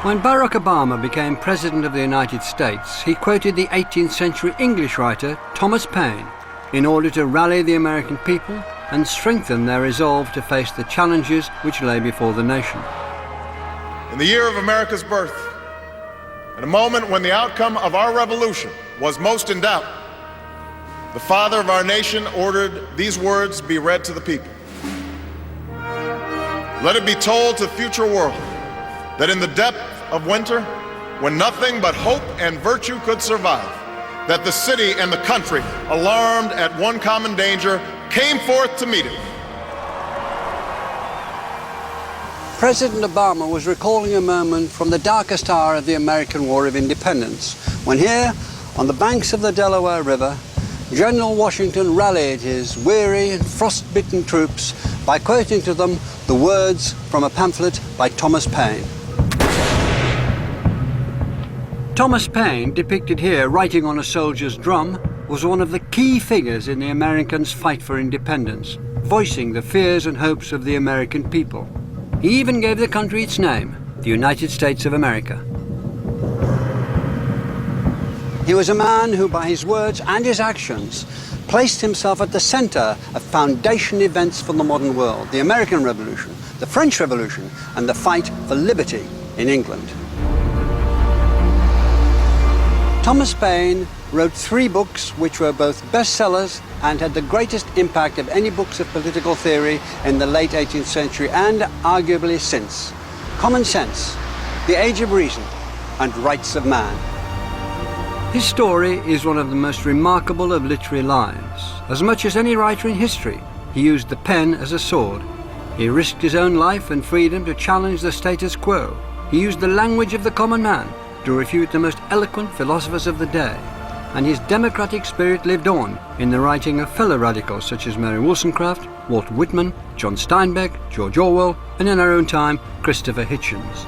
When Barack Obama became President of the United States, he quoted the 18th century English writer Thomas Paine in order to rally the American people and strengthen their resolve to face the challenges which lay before the nation. In the year of America's birth, at a moment when the outcome of our revolution was most in doubt, the father of our nation ordered these words be read to the people. Let it be told to the future world that in the depth of winter, when nothing but hope and virtue could survive, that the city and the country, alarmed at one common danger, came forth to meet it. President Obama was recalling a moment from the darkest hour of the American War of Independence, when here, on the banks of the Delaware River, General Washington rallied his weary and frost-bitten troops by quoting to them the words from a pamphlet by Thomas Paine. Thomas Paine, depicted here writing on a soldier's drum, was one of the key figures in the Americans' fight for independence, voicing the fears and hopes of the American people. He even gave the country its name, the United States of America. He was a man who, by his words and his actions, placed himself at the center of foundation events for the modern world: the American Revolution, the French Revolution, and the fight for liberty in England. Thomas Paine wrote 3 books which were both bestsellers and had the greatest impact of any books of political theory in the late 18th century and arguably since: Common Sense, The Age of Reason, and Rights of Man. His story is one of the most remarkable of literary lives. As much as any writer in history, he used the pen as a sword. He risked his own life and freedom to challenge the status quo. He used the language of the common man to refute the most eloquent philosophers of the day. And his democratic spirit lived on in the writing of fellow radicals such as Mary Wollstonecraft, Walt Whitman, John Steinbeck, George Orwell, and in our own time, Christopher Hitchens.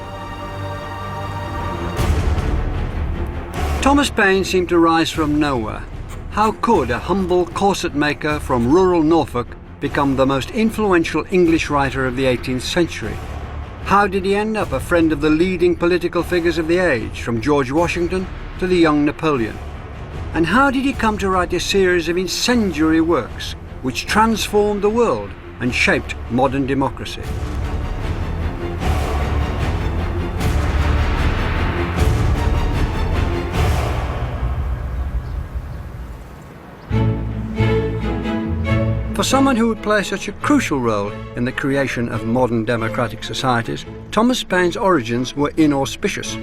Thomas Paine seemed to rise from nowhere. How could a humble corset maker from rural Norfolk become the most influential English writer of the 18th century? How did he end up a friend of the leading political figures of the age, from George Washington to the young Napoleon? And how did he come to write a series of incendiary works which transformed the world and shaped modern democracy? For someone who would play such a crucial role in the creation of modern democratic societies, Thomas Paine's origins were inauspicious.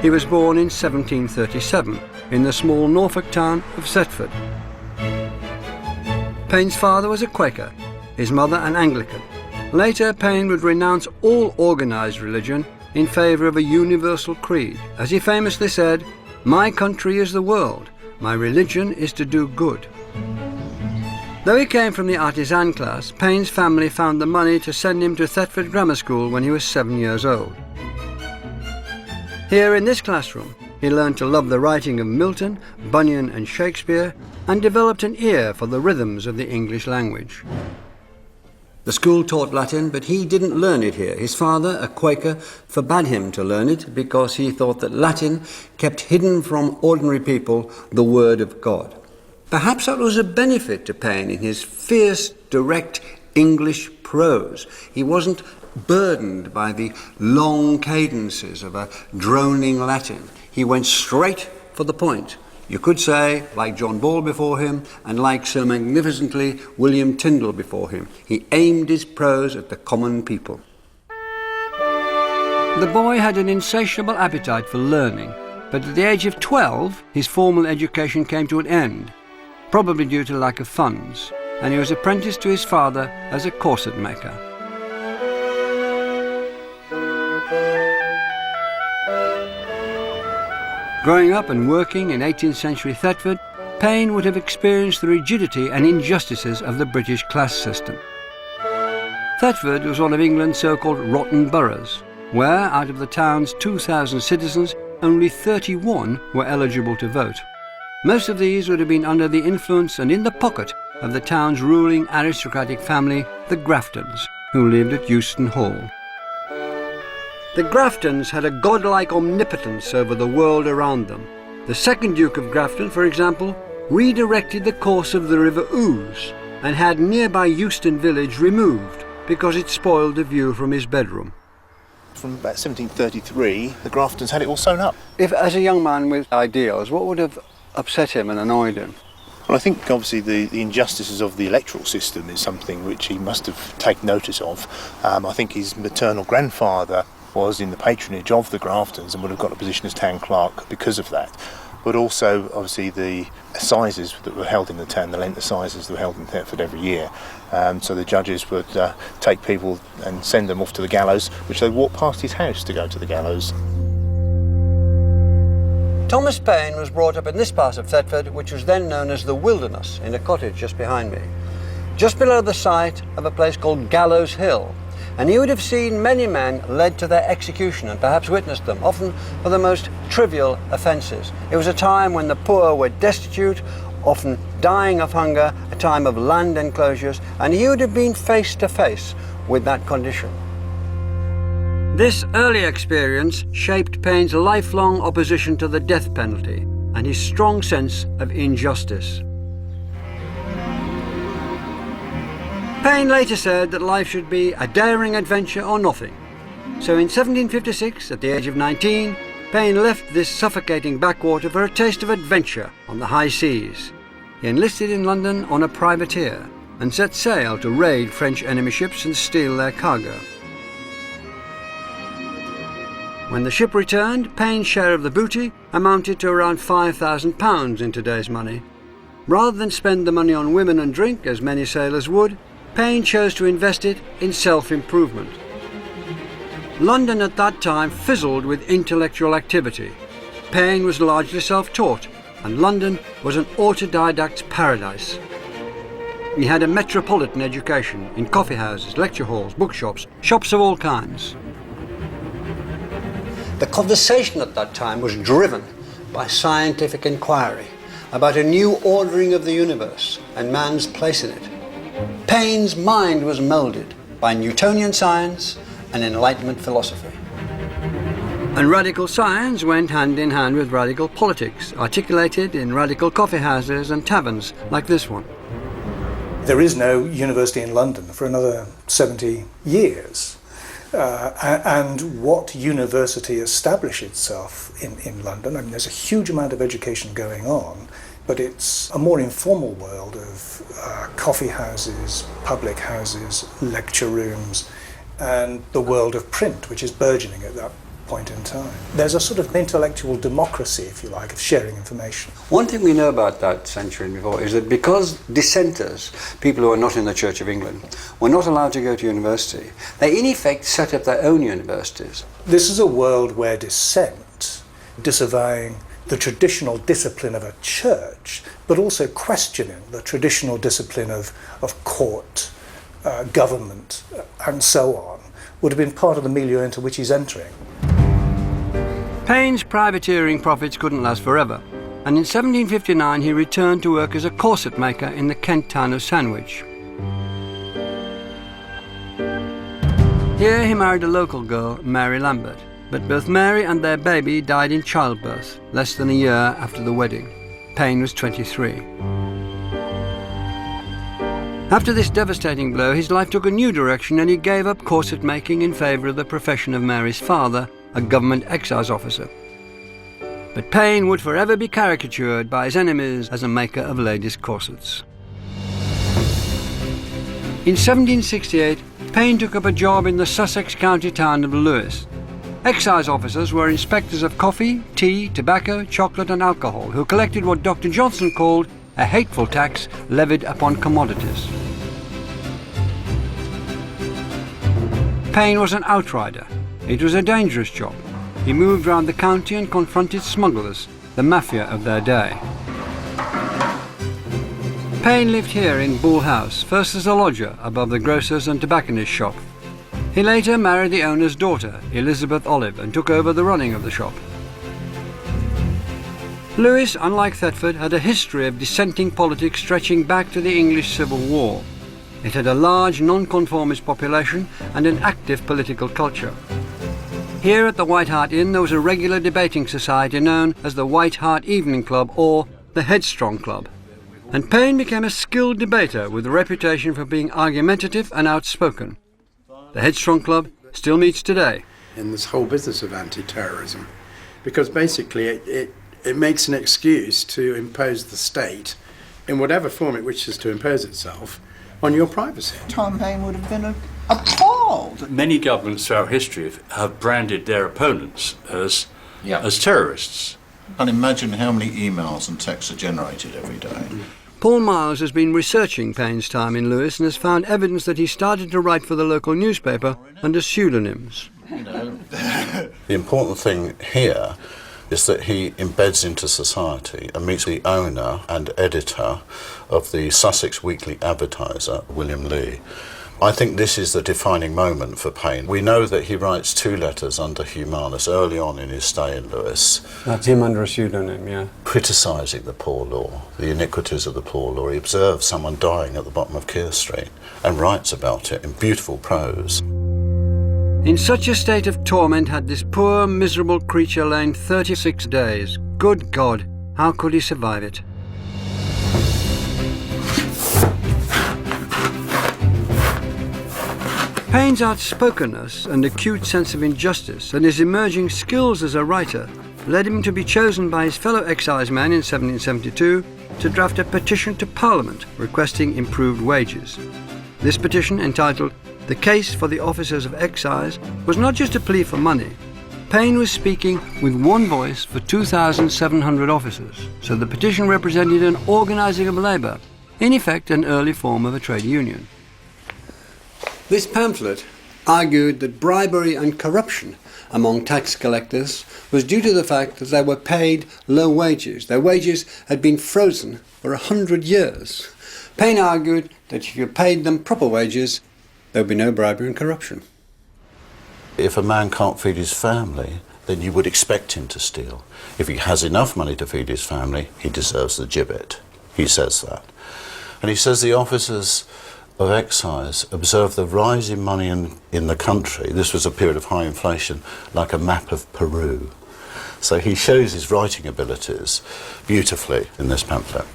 He was born in 1737 in the small Norfolk town of Thetford. Paine's father was a Quaker, his mother an Anglican. Later, Paine would renounce all organized religion in favor of a universal creed. As he famously said, "My country is the world, my religion is to do good." Though he came from the artisan class, Paine's family found the money to send him to Thetford Grammar School when he was 7 years old. Here in this classroom, he learned to love the writing of Milton, Bunyan and Shakespeare, and developed an ear for the rhythms of the English language. The school taught Latin, but he didn't learn it here. His father, a Quaker, forbade him to learn it because he thought that Latin kept hidden from ordinary people the word of God. Perhaps that was a benefit to Paine in his fierce, direct English prose. He wasn't burdened by the long cadences of a droning Latin. He went straight for the point. You could say, like John Ball before him, and like so magnificently William Tyndall before him, he aimed his prose at the common people. The boy had an insatiable appetite for learning, but at the age of 12, his formal education came to an end, probably due to lack of funds, and he was apprenticed to his father as a corset maker. Growing up and working in 18th century Thetford, Paine would have experienced the rigidity and injustices of the British class system. Thetford was one of England's so-called rotten boroughs, where, out of the town's 2,000 citizens, only 31 were eligible to vote. Most of these would have been under the influence and in the pocket of the town's ruling aristocratic family, the Graftons, who lived at Euston Hall. The Graftons had a godlike omnipotence over the world around them. The second Duke of Grafton, for example, redirected the course of the River Ouse and had nearby Euston village removed because it spoiled the view from his bedroom. From about 1733, the Graftons had it all sewn up. If, as a young man with ideals, what would have upset him and annoyed him? Well, I think obviously the injustices of the electoral system is something which he must have taken notice of. I think his maternal grandfather was in the patronage of the Graftons and would have got a position as town clerk because of that. But also, obviously, the assizes that were held in the town, the Lent assizes that were held in Thetford every year. So the judges would take people and send them off to the gallows, which they walked past his house to go to the gallows. Thomas Paine was brought up in this part of Thetford, which was then known as the Wilderness, in a cottage just behind me, just below the site of a place called Gallows Hill. And he would have seen many men led to their execution and perhaps witnessed them, often for the most trivial offences. It was a time when the poor were destitute, often dying of hunger, a time of land enclosures, and he would have been face to face with that condition. This early experience shaped Paine's lifelong opposition to the death penalty and his strong sense of injustice. Paine later said that life should be a daring adventure or nothing. So in 1756, at the age of 19, Paine left this suffocating backwater for a taste of adventure on the high seas. He enlisted in London on a privateer and set sail to raid French enemy ships and steal their cargo. When the ship returned, Paine's share of the booty amounted to around £5,000 in today's money. Rather than spend the money on women and drink, as many sailors would, Paine chose to invest it in self-improvement. London at that time fizzled with intellectual activity. Paine was largely self-taught, and London was an autodidact's paradise. He had a metropolitan education in coffee houses, lecture halls, bookshops, shops of all kinds. The conversation at that time was driven by scientific inquiry about a new ordering of the universe and man's place in it. Paine's mind was moulded by Newtonian science and Enlightenment philosophy. And radical science went hand in hand with radical politics, articulated in radical coffee houses and taverns like this one. There is no university in London for another 70 years. And what university established itself in London, I mean, there's a huge amount of education going on, but it's a more informal world of coffee houses, public houses, lecture rooms, and the world of print, which is burgeoning at that point in time. There's a sort of intellectual democracy, if you like, of sharing information. One thing we know about that century and before is that because dissenters, people who are not in the Church of England, were not allowed to go to university, they in effect set up their own universities. This is a world where dissent, disavowing the traditional discipline of a church, but also questioning the traditional discipline of court, government, and so on, would have been part of the milieu into which he's entering. Paine's privateering profits couldn't last forever, and in 1759 he returned to work as a corset maker in the Kent town of Sandwich. Here he married a local girl, Mary Lambert, but both Mary and their baby died in childbirth less than a year after the wedding. Paine was 23. After this devastating blow, his life took a new direction and he gave up corset making in favour of the profession of Mary's father, a government excise officer. But Paine would forever be caricatured by his enemies as a maker of ladies' corsets. In 1768, Paine took up a job in the Sussex county town of Lewes. Excise officers were inspectors of coffee, tea, tobacco, chocolate and alcohol who collected what Dr. Johnson called a hateful tax levied upon commodities. Paine was an outrider. It was a dangerous job. He moved around the county and confronted smugglers, the mafia of their day. Paine lived here in Bull House, first as a lodger above the grocer's and tobacconist's shop. He later married the owner's daughter, Elizabeth Olive, and took over the running of the shop. Lewes, unlike Thetford, had a history of dissenting politics stretching back to the English Civil War. It had a large non-conformist population and an active political culture. Here at the White Hart Inn there was a regular debating society known as the White Hart Evening Club or the Headstrong Club. And Paine became a skilled debater with a reputation for being argumentative and outspoken. The Headstrong Club still meets today. In this whole business of anti-terrorism, because basically it makes an excuse to impose the state in whatever form it wishes to impose itself on your privacy. Tom Paine would have been appalled. Many governments throughout history have branded their opponents as terrorists. And imagine how many emails and texts are generated every day. Paul Miles has been researching Paine's time in Lewes and has found evidence that he started to write for the local newspaper under pseudonyms. The important thing here is that he embeds into society and meets the owner and editor of the Sussex Weekly Advertiser, William Lee. I think this is the defining moment for Paine. We know that he writes 2 letters under Humanus early on in his stay in Lewes. That's him under a pseudonym, yeah. Criticising the poor law, the iniquities of the poor law. He observes someone dying at the bottom of Keir Street and writes about it in beautiful prose. In such a state of torment had this poor, miserable creature lain 36 days. Good God, how could he survive it? Paine's outspokenness and acute sense of injustice and his emerging skills as a writer led him to be chosen by his fellow excisemen in 1772 to draft a petition to Parliament requesting improved wages. This petition, entitled "The Case for the Officers of Excise," was not just a plea for money. Paine was speaking with one voice for 2,700 officers, so the petition represented an organising of labour, in effect an early form of a trade union. This pamphlet argued that bribery and corruption among tax collectors was due to the fact that they were paid low wages. Their wages had been frozen for 100 years. Paine argued that if you paid them proper wages, there would be no bribery and corruption. If a man can't feed his family, then you would expect him to steal. If he has enough money to feed his family, he deserves the gibbet. He says that. And he says the officers of excise observed the rise in money in the country. This was a period of high inflation, like a map of Peru. So he shows his writing abilities beautifully in this pamphlet.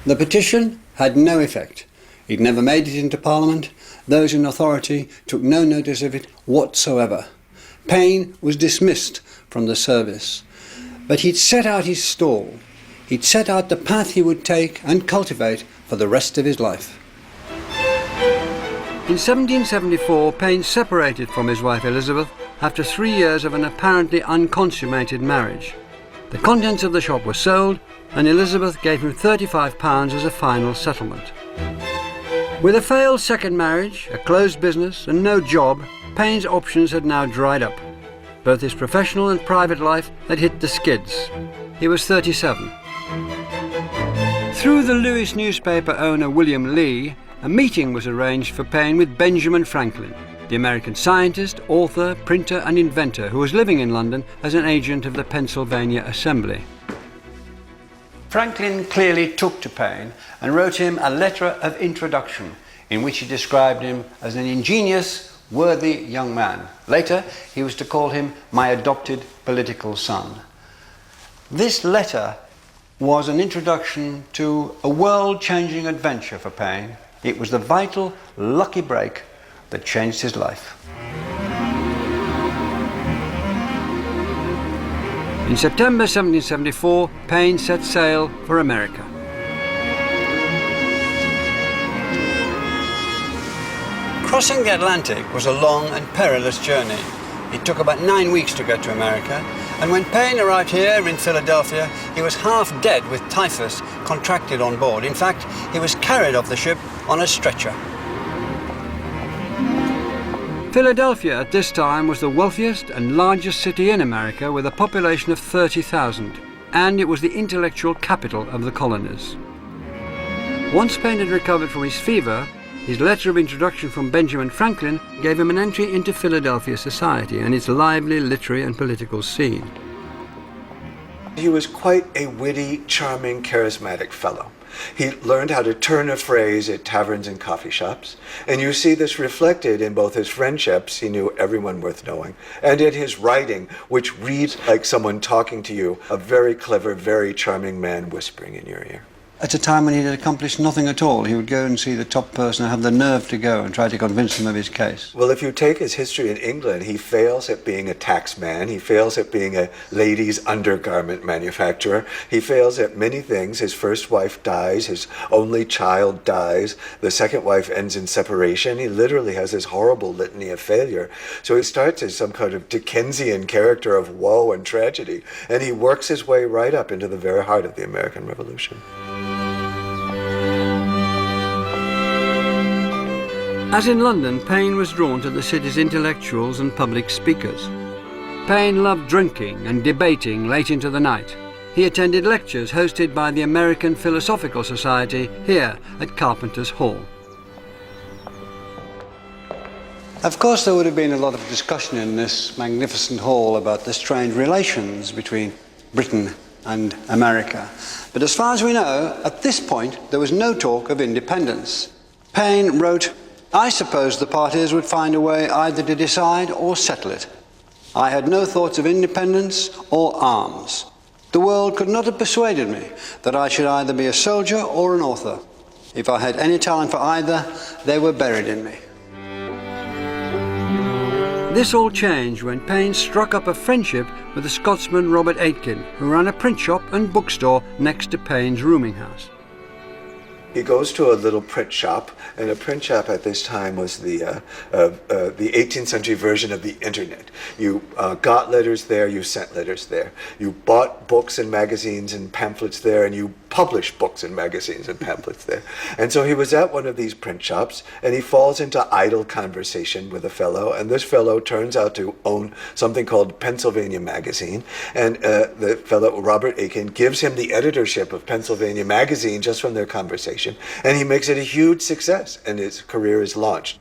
The petition had no effect. It never made it into Parliament. Those in authority took no notice of it whatsoever. Paine was dismissed from the service. But he'd set out his stall. He'd set out the path he would take and cultivate for the rest of his life. In 1774, Paine separated from his wife Elizabeth after 3 years of an apparently unconsummated marriage. The contents of the shop were sold, and Elizabeth gave him £35 as a final settlement. With a failed second marriage, a closed business, and no job, Paine's options had now dried up. Both his professional and private life had hit the skids. He was 37. Through the Lewes newspaper owner William Lee, a meeting was arranged for Paine with Benjamin Franklin, the American scientist, author, printer and inventor who was living in London as an agent of the Pennsylvania Assembly. Franklin clearly took to Paine and wrote him a letter of introduction in which he described him as an ingenious, worthy young man. Later, he was to call him my adopted political son. This letter was an introduction to a world-changing adventure for Paine. It was the vital, lucky break that changed his life. In September 1774, Paine set sail for America. Crossing the Atlantic was a long and perilous journey. It took about 9 weeks to get to America, and when Paine arrived here in Philadelphia, he was half dead with typhus contracted on board. In fact, he was carried off the ship on a stretcher. Philadelphia at this time was the wealthiest and largest city in America with a population of 30,000, and it was the intellectual capital of the colonies. Once Paine had recovered from his fever, his letter of introduction from Benjamin Franklin gave him an entry into Philadelphia society and its lively literary and political scene. He was quite a witty, charming, charismatic fellow. He learned how to turn a phrase at taverns and coffee shops, and you see this reflected in both his friendships, he knew everyone worth knowing, and in his writing, which reads like someone talking to you, a very clever, very charming man whispering in your ear. At a time when he had accomplished nothing at all, he would go and see the top person and have the nerve to go and try to convince them of his case. Well, if you take his history in England, he fails at being a taxman. He fails at being a ladies' undergarment manufacturer. He fails at many things. His first wife dies. His only child dies. The second wife ends in separation. He literally has this horrible litany of failure. So he starts as some kind of Dickensian character of woe and tragedy, and he works his way right up into the very heart of the American Revolution. As in London, Paine was drawn to the city's intellectuals and public speakers. Paine loved drinking and debating late into the night. He attended lectures hosted by the American Philosophical Society here at Carpenter's Hall. Of course, there would have been a lot of discussion in this magnificent hall about the strained relations between Britain and America. But as far as we know, at this point, there was no talk of independence. Paine wrote, "I suppose the parties would find a way either to decide or settle it. I had no thoughts of independence or arms. The world could not have persuaded me that I should either be a soldier or an author. If I had any talent for either, they were buried in me." This all changed when Paine struck up a friendship with the Scotsman Robert Aitken, who ran a print shop and bookstore next to Paine's rooming house. He goes to a little print shop, and a print shop at this time was the 18th century version of the internet. You got letters there, you sent letters there. You bought books and magazines and pamphlets there, and you published books and magazines and pamphlets there. And so he was at one of these print shops, and he falls into idle conversation with a fellow, and this fellow turns out to own something called Pennsylvania Magazine, and the fellow, Robert Aitken, gives him the editorship of Pennsylvania Magazine just from their conversation. And he makes it a huge success, and his career is launched.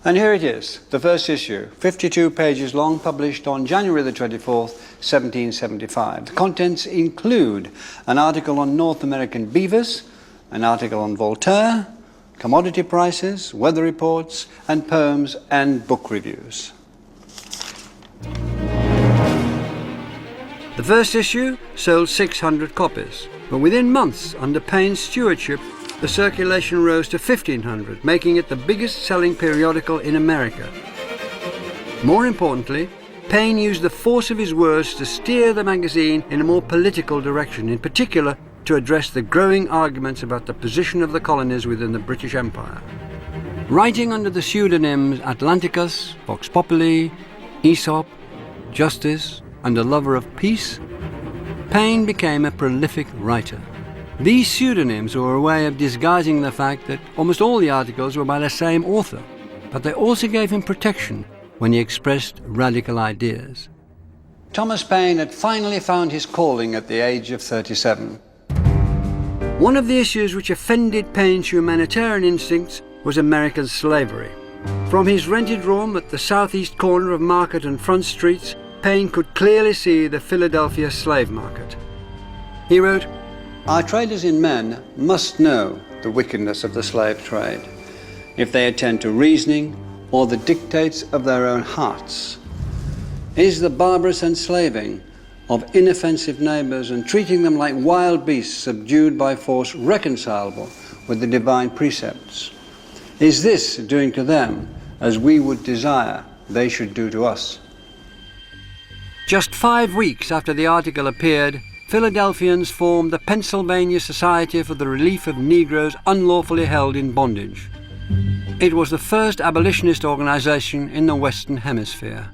And here it is, the first issue, 52 pages long, published on January the 24th, 1775. The contents include an article on North American beavers, an article on Voltaire, commodity prices, weather reports, and poems and book reviews. The first issue sold 600 copies. But within months, under Paine's stewardship, the circulation rose to 1,500, making it the biggest-selling periodical in America. More importantly, Paine used the force of his words to steer the magazine in a more political direction, in particular to address the growing arguments about the position of the colonies within the British Empire. Writing under the pseudonyms Atlanticus, Vox Populi, Aesop, Justice, and a lover of peace, Paine became a prolific writer. These pseudonyms were a way of disguising the fact that almost all the articles were by the same author, but they also gave him protection when he expressed radical ideas. Thomas Paine had finally found his calling at the age of 37. One of the issues which offended Paine's humanitarian instincts was American slavery. From his rented room at the southeast corner of Market and Front Streets, Paine could clearly see the Philadelphia slave market. He wrote, "Our traders in men must know the wickedness of the slave trade, if they attend to reasoning or the dictates of their own hearts. Is the barbarous enslaving of inoffensive neighbors and treating them like wild beasts subdued by force reconcilable with the divine precepts? Is this doing to them as we would desire they should do to us?" Just 5 weeks after the article appeared, Philadelphians formed the Pennsylvania Society for the Relief of Negroes Unlawfully Held in Bondage. It was the first abolitionist organization in the Western Hemisphere.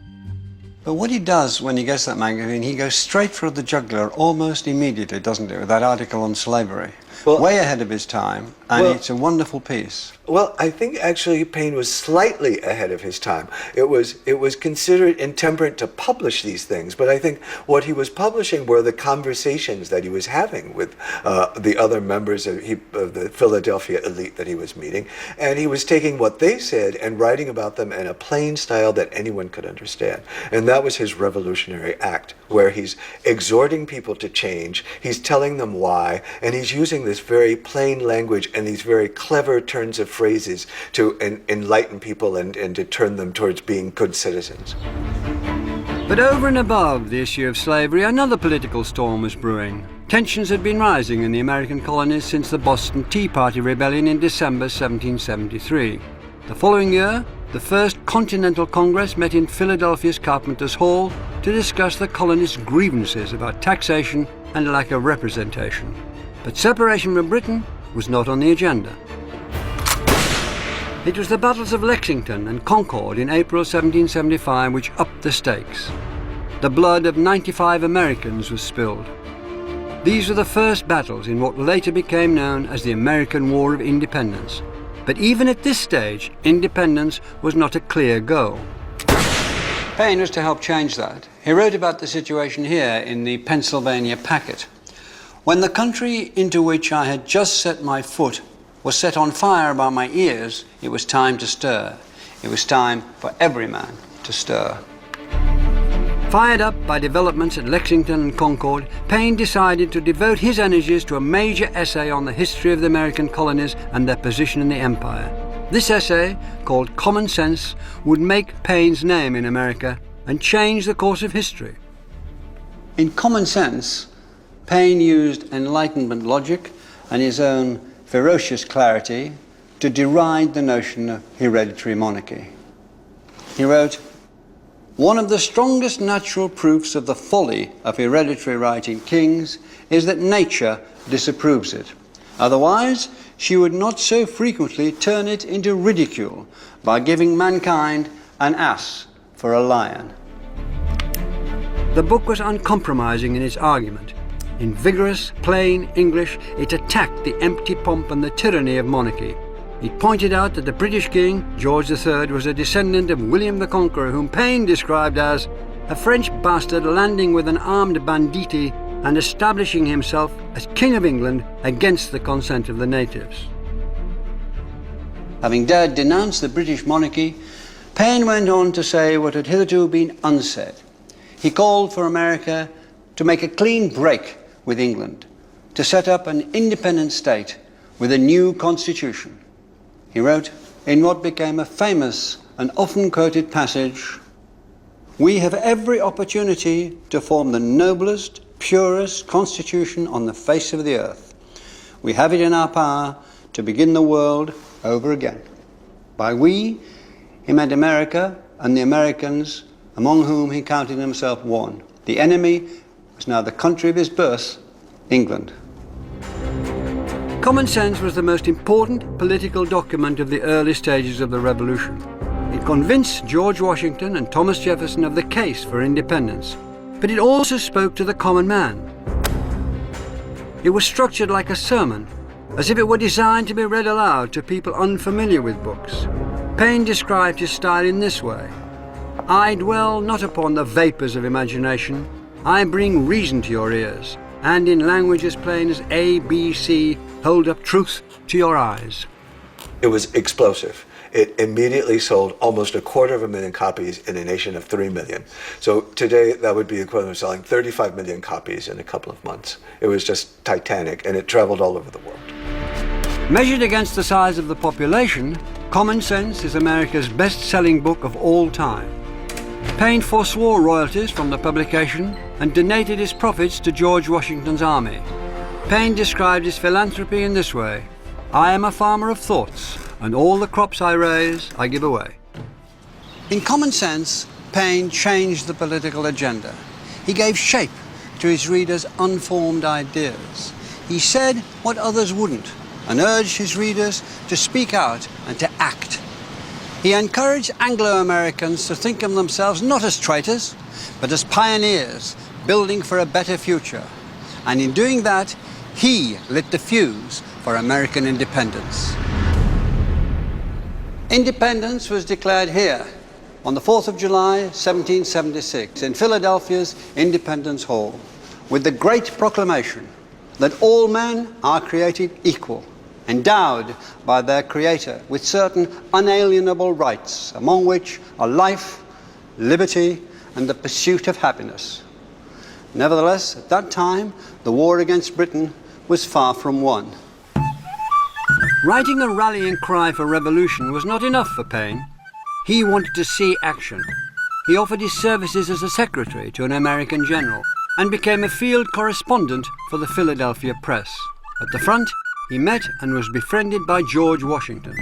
But what he does when he gets that magazine, he goes straight for the jugular almost immediately, doesn't he, with that article on slavery. Well, way ahead of his time, and it's a wonderful piece. Well, I think actually Paine was slightly ahead of his time. It was considered intemperate to publish these things, but I think what he was publishing were the conversations that he was having with the other members of the Philadelphia elite that he was meeting, and he was taking what they said and writing about them in a plain style that anyone could understand. And that was his revolutionary act, where he's exhorting people to change, he's telling them why, and he's using this this very plain language and these very clever turns of phrases to enlighten people and to turn them towards being good citizens. But over and above the issue of slavery, another political storm was brewing. Tensions had been rising in the American colonies since the Boston Tea Party rebellion in December 1773. The following year, the First Continental Congress met in Philadelphia's Carpenter's Hall to discuss the colonists' grievances about taxation and lack of representation. But separation from Britain was not on the agenda. It was the battles of Lexington and Concord in April 1775 which upped the stakes. The blood of 95 Americans was spilled. These were the first battles in what later became known as the American War of Independence. But even at this stage, independence was not a clear goal. Paine was to help change that. He wrote about the situation here in the Pennsylvania Packet. When the country into which I had just set my foot was set on fire about my ears, it was time to stir. It was time for every man to stir. Fired up by developments at Lexington and Concord, Paine decided to devote his energies to a major essay on the history of the American colonies and their position in the empire. This essay, called Common Sense, would make Paine's name in America and change the course of history. In Common Sense, Paine used Enlightenment logic and his own ferocious clarity to deride the notion of hereditary monarchy. He wrote, "One of the strongest natural proofs of the folly of hereditary right in kings is that nature disapproves it. Otherwise, she would not so frequently turn it into ridicule by giving mankind an ass for a lion." The book was uncompromising in its argument. In vigorous, plain English, it attacked the empty pomp and the tyranny of monarchy. It pointed out that the British king, George III, was a descendant of William the Conqueror, whom Paine described as a French bastard landing with an armed banditti and establishing himself as King of England against the consent of the natives. Having dared denounce the British monarchy, Paine went on to say what had hitherto been unsaid. He called for America to make a clean break with England, to set up an independent state with a new constitution. He wrote, in what became a famous and often quoted passage, "We have every opportunity to form the noblest, purest constitution on the face of the earth. We have it in our power to begin the world over again." By we, he meant America and the Americans, among whom he counted himself one. The enemy was now the country of his birth, England. Common Sense was the most important political document of the early stages of the Revolution. It convinced George Washington and Thomas Jefferson of the case for independence, but it also spoke to the common man. It was structured like a sermon, as if it were designed to be read aloud to people unfamiliar with books. Paine described his style in this way: "I dwell not upon the vapours of imagination, I bring reason to your ears, and in language as plain as A, B, C, hold up truth to your eyes." It was explosive. It immediately sold almost 250,000 copies in a nation of 3 million. So today that would be equivalent of selling 35 million copies in a couple of months. It was just titanic, and it traveled all over the world. Measured against the size of the population, Common Sense is America's best-selling book of all time. Paine forswore royalties from the publication and donated his profits to George Washington's army. Paine described his philanthropy in this way: "I am a farmer of thoughts, and all the crops I raise, I give away." In Common Sense, Paine changed the political agenda. He gave shape to his readers' unformed ideas. He said what others wouldn't, and urged his readers to speak out and to act. He encouraged Anglo-Americans to think of themselves not as traitors, but as pioneers building for a better future. And in doing that, he lit the fuse for American independence. Independence was declared here on the 4th of July, 1776, in Philadelphia's Independence Hall, with the great proclamation that all men are created equal, endowed by their Creator with certain unalienable rights, among which are life, liberty, and the pursuit of happiness. Nevertheless, at that time, the war against Britain was far from won. Writing a rallying cry for revolution was not enough for Paine. He wanted to see action. He offered his services as a secretary to an American general and became a field correspondent for the Philadelphia Press. At the front, he met and was befriended by George Washington.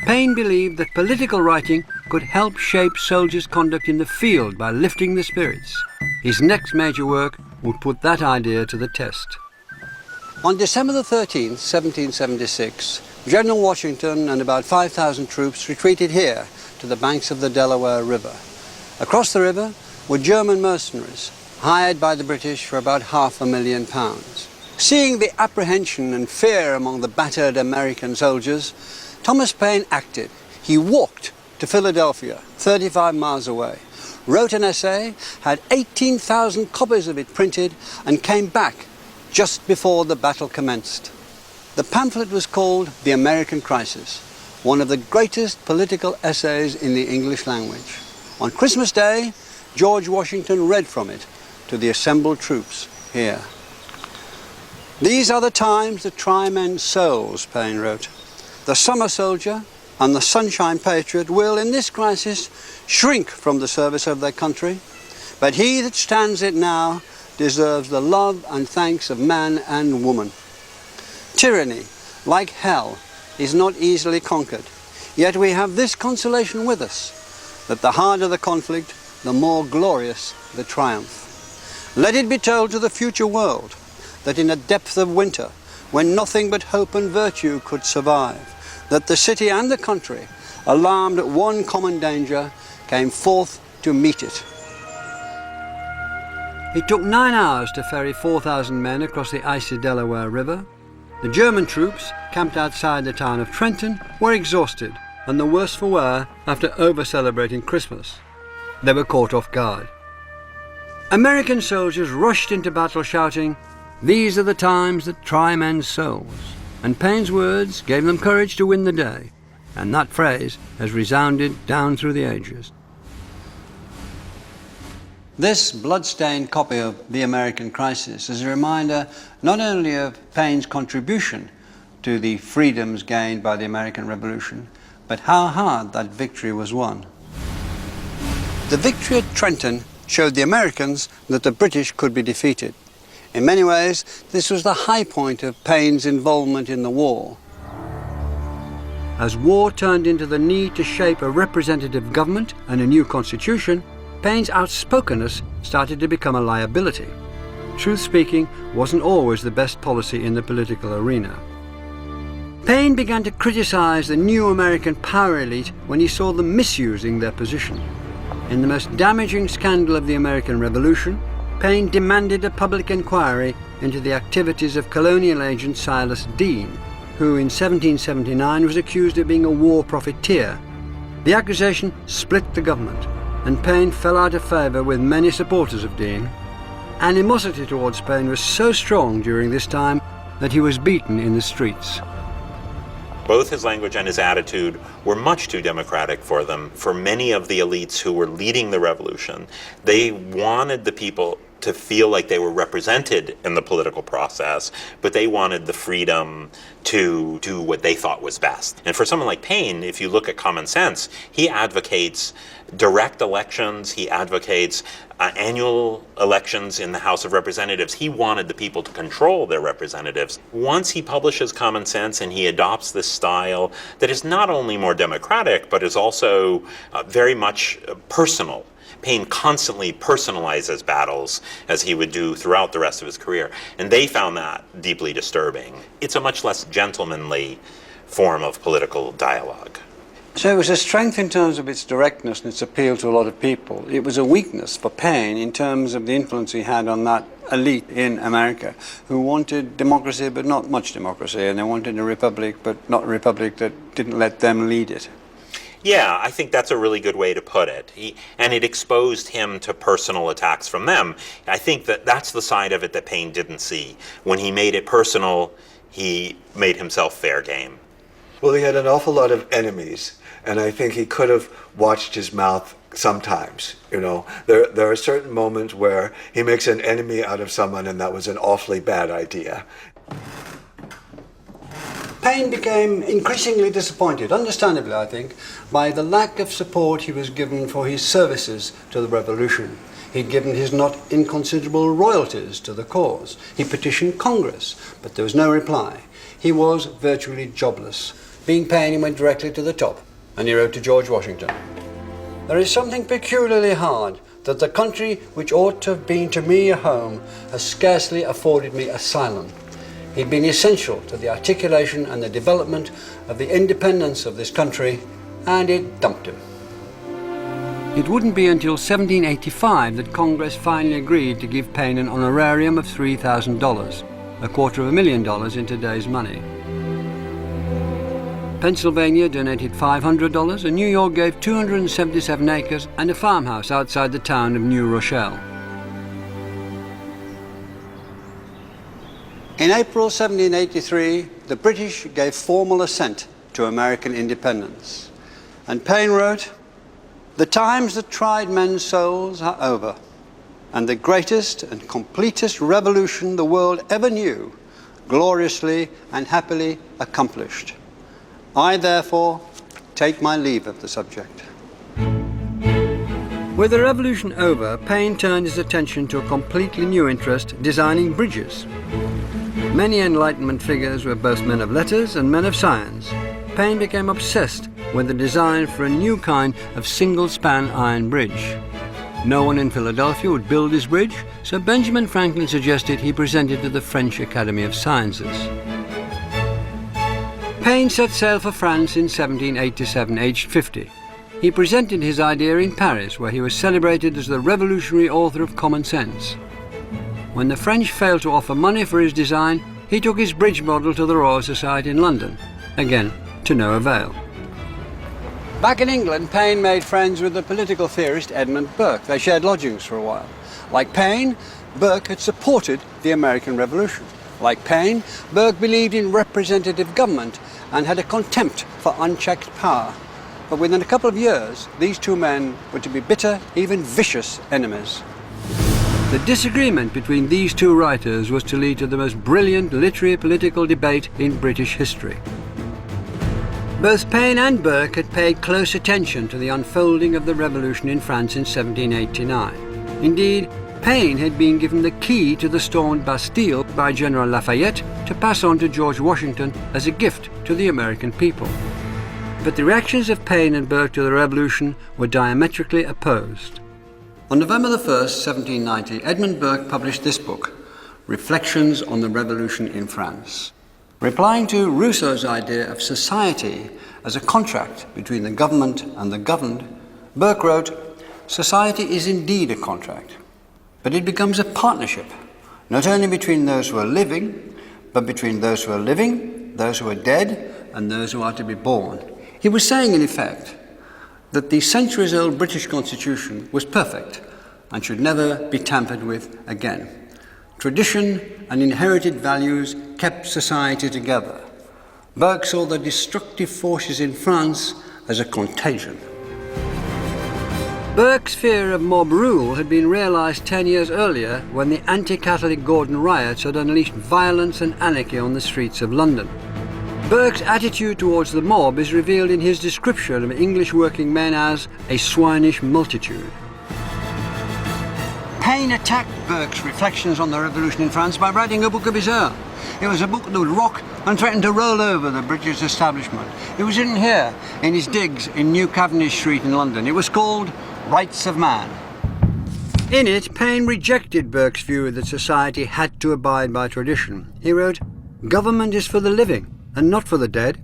Paine believed that political writing could help shape soldiers' conduct in the field by lifting the spirits. His next major work would put that idea to the test. On December the 13th, 1776, General Washington and about 5,000 troops retreated here to the banks of the Delaware River. Across the river were German mercenaries, hired by the British for about £500,000. Seeing the apprehension and fear among the battered American soldiers, Thomas Paine acted. He walked to Philadelphia, 35 miles away, wrote an essay, had 18,000 copies of it printed, and came back just before the battle commenced. The pamphlet was called The American Crisis, one of the greatest political essays in the English language. On Christmas Day, George Washington read from it to the assembled troops here. These are the times that try men's souls, Paine wrote. The summer soldier and the sunshine patriot will, in this crisis, shrink from the service of their country, but he that stands it now deserves the love and thanks of man and woman. Tyranny, like hell, is not easily conquered, yet we have this consolation with us, that the harder the conflict, the more glorious the triumph. Let it be told to the future world that in a depth of winter, when nothing but hope and virtue could survive, that the city and the country, alarmed at one common danger, came forth to meet it. It took 9 hours to ferry 4,000 men across the icy Delaware River. The German troops, camped outside the town of Trenton, were exhausted and the worse for wear after over-celebrating Christmas. They were caught off guard. American soldiers rushed into battle shouting, "These are the times that try men's souls." And Paine's words gave them courage to win the day. And that phrase has resounded down through the ages. This blood-stained copy of The American Crisis is a reminder not only of Paine's contribution to the freedoms gained by the American Revolution, but how hard that victory was won. The victory at Trenton showed the Americans that the British could be defeated. In many ways, this was the high point of Paine's involvement in the war. As war turned into the need to shape a representative government and a new constitution, Paine's outspokenness started to become a liability. Truth-speaking wasn't always the best policy in the political arena. Paine began to criticize the new American power elite when he saw them misusing their position. In the most damaging scandal of the American Revolution, Paine demanded a public inquiry into the activities of colonial agent Silas Deane, who in 1779 was accused of being a war profiteer. The accusation split the government, and Paine fell out of favour with many supporters of Deane. Animosity towards Paine was so strong during this time that he was beaten in the streets. Both his language and his attitude were much too democratic for them. For many of the elites who were leading the revolution, they wanted the people to feel like they were represented in the political process, but they wanted the freedom to do what they thought was best. And for someone like Paine, if you look at common sense, he advocates direct elections, he advocates annual elections in the House of Representatives. He wanted the people to control their representatives. Once he publishes Common Sense and he adopts this style that is not only more democratic, but is also very much personal. Paine constantly personalizes battles, as he would do throughout the rest of his career, and they found that deeply disturbing. It's a much less gentlemanly form of political dialogue. So it was a strength in terms of its directness and its appeal to a lot of people. It was a weakness for Paine in terms of the influence he had on that elite in America who wanted democracy but not much democracy, and they wanted a republic but not a republic that didn't let them lead it. Yeah, I think that's a really good way to put it. And it exposed him to personal attacks from them. I think that that's the side of it that Paine didn't see. When he made it personal, he made himself fair game. Well, he had an awful lot of enemies, and I think he could have watched his mouth sometimes. You know, there are certain moments where he makes an enemy out of someone, and that was an awfully bad idea. Paine became increasingly disappointed, understandably I think, by the lack of support he was given for his services to the revolution. He'd given his not inconsiderable royalties to the cause. He petitioned Congress, but there was no reply. He was virtually jobless. Being Paine, he went directly to the top, and he wrote to George Washington. There is something peculiarly hard that the country which ought to have been to me a home has scarcely afforded me asylum. He'd been essential to the articulation and the development of the independence of this country, and it dumped him. It wouldn't be until 1785 that Congress finally agreed to give Paine an honorarium of $3,000, $250,000 in today's money. Pennsylvania donated $500, and New York gave 277 acres and a farmhouse outside the town of New Rochelle. In April 1783, the British gave formal assent to American independence. And Paine wrote, "The times that tried men's souls are over, and the greatest and completest revolution the world ever knew, gloriously and happily accomplished. I, therefore, take my leave of the subject." With the revolution over, Paine turned his attention to a completely new interest, designing bridges. Many Enlightenment figures were both men of letters and men of science. Paine became obsessed with the design for a new kind of single-span iron bridge. No one in Philadelphia would build his bridge, so Benjamin Franklin suggested he present it to the French Academy of Sciences. Paine set sail for France in 1787, aged 50. He presented his idea in Paris, where he was celebrated as the revolutionary author of common sense. When the French failed to offer money for his design, he took his bridge model to the Royal Society in London, again to no avail. Back in England, Paine made friends with the political theorist Edmund Burke. They shared lodgings for a while. Like Paine, Burke had supported the American Revolution. Like Paine, Burke believed in representative government and had a contempt for unchecked power. But within a couple of years, these two men were to be bitter, even vicious enemies. The disagreement between these two writers was to lead to the most brilliant literary political debate in British history. Both Paine and Burke had paid close attention to the unfolding of the revolution in France in 1789. Indeed, Paine had been given the key to the stormed Bastille by General Lafayette to pass on to George Washington as a gift to the American people. But the reactions of Paine and Burke to the revolution were diametrically opposed. On November the 1st, 1790, Edmund Burke published this book, Reflections on the Revolution in France. Replying to Rousseau's idea of society as a contract between the government and the governed, Burke wrote, "Society is indeed a contract, but it becomes a partnership, not only between those who are living, but between those who are living, those who are dead, and those who are to be born." He was saying, in effect, that the centuries-old British Constitution was perfect and should never be tampered with again. Tradition and inherited values kept society together. Burke saw the destructive forces in France as a contagion. Burke's fear of mob rule had been realised 10 years earlier when the anti-Catholic Gordon riots had unleashed violence and anarchy on the streets of London. Burke's attitude towards the mob is revealed in his description of English working men as a swinish multitude. Paine attacked Burke's reflections on the revolution in France by writing a book of his own. It was a book that would rock and threaten to roll over the British establishment. It was written here, in his digs in New Cavendish Street in London. It was called Rights of Man. In it, Paine rejected Burke's view that society had to abide by tradition. He wrote, "Government is for the living and not for the dead.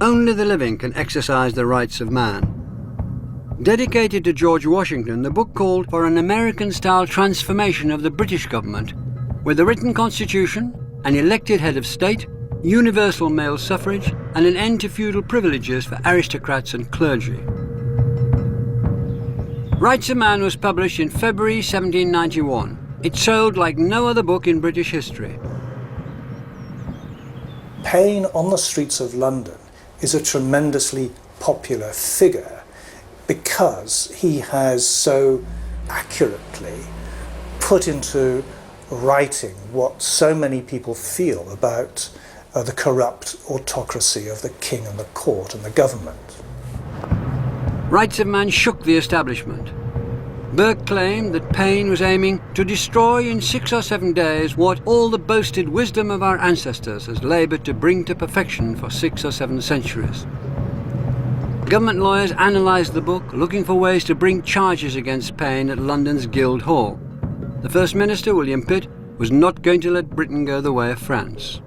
Only the living can exercise the rights of man." Dedicated to George Washington, the book called for an American-style transformation of the British government, with a written constitution, an elected head of state, universal male suffrage, and an end to feudal privileges for aristocrats and clergy. Rights of Man was published in February 1791. It sold like no other book in British history. Paine on the streets of London is a tremendously popular figure because he has so accurately put into writing what so many people feel about the corrupt autocracy of the king and the court and the government. Rights of Man shook the establishment. Burke claimed that Paine was aiming to destroy in 6 or 7 days what all the boasted wisdom of our ancestors has laboured to bring to perfection for 6 or 7 centuries. Government lawyers analysed the book, looking for ways to bring charges against Paine at London's Guildhall. The First Minister, William Pitt, was not going to let Britain go the way of France.